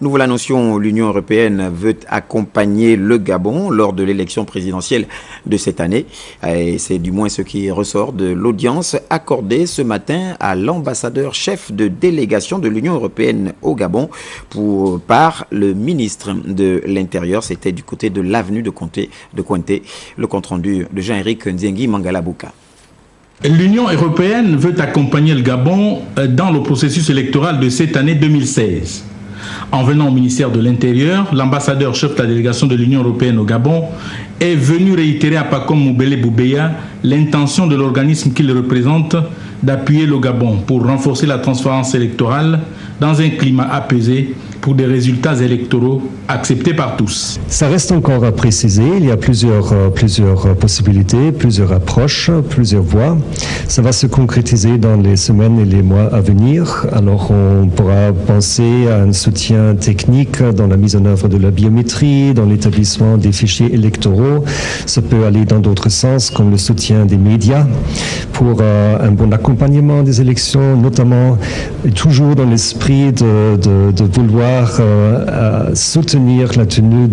Nous vous l'annoncions, l'Union européenne veut accompagner le Gabon lors de l'élection présidentielle de cette année. Et c'est du moins ce qui ressort de l'audience accordée ce matin à l'ambassadeur chef de délégation de l'Union européenne au Gabon par le ministre de l'Intérieur. C'était du côté de l'avenue de Comté. Le compte-rendu de Jean-Éric Nziengi Mangalabouka. L'Union européenne veut accompagner le Gabon dans le processus électoral de cette année 2016. En venant au ministère de l'Intérieur, l'ambassadeur chef de la délégation de l'Union européenne au Gabon est venu réitérer à Pacom Moubele Boubeya l'intention de l'organisme qu'il représente d'appuyer le Gabon pour renforcer la transparence électorale dans un climat apaisé pour des résultats électoraux acceptés par tous. Ça reste encore à préciser. Il y a plusieurs possibilités, plusieurs approches, plusieurs voies. Ça va se concrétiser dans les semaines et les mois à venir. Alors on pourra penser à un soutien technique dans la mise en œuvre de la biométrie, dans l'établissement des fichiers électoraux. Ça peut aller dans d'autres sens, comme le soutien des médias pour un bon accompagnement des élections, notamment toujours dans l'esprit de vouloir soutenir la tenue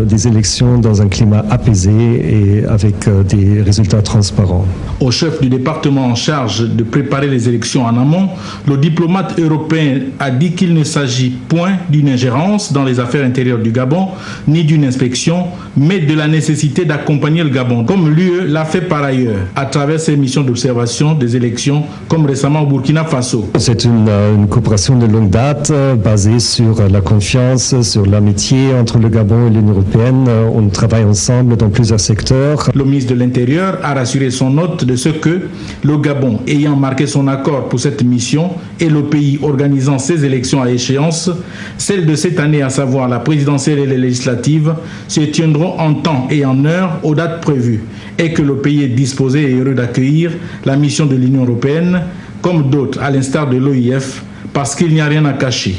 des élections dans un climat apaisé et avec des résultats transparents. Au chef du département en charge de préparer les élections en amont, le diplomate européen a dit qu'il ne s'agit point d'une ingérence dans les affaires intérieures du Gabon, ni d'une inspection, mais de la nécessité d'accompagner le Gabon, comme l'UE l'a fait par ailleurs, à travers ses missions d'observation des élections, comme récemment au Burkina Faso. C'est une coopération de longue date basée sur la confiance, sur l'amitié entre le Gabon et l'Union européenne. On travaille ensemble dans plusieurs secteurs. Le ministre de l'Intérieur a rassuré son hôte de ce que le Gabon, ayant marqué son accord pour cette mission, et le pays organisant ses élections à échéance, celles de cette année, à savoir la présidentielle et les législatives, se tiendront en temps et en heure aux dates prévues, et que le pays est disposé et heureux d'accueillir la mission de l'Union européenne, comme d'autres, à l'instar de l'OIF, parce qu'il n'y a rien à cacher.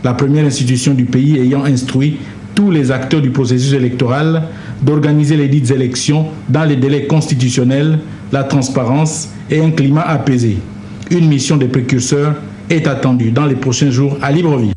La première institution du pays ayant instruit tous les acteurs du processus électoral d'organiser les dites élections dans les délais constitutionnels, la transparence et un climat apaisé. Une mission des précurseurs est attendue dans les prochains jours à Libreville.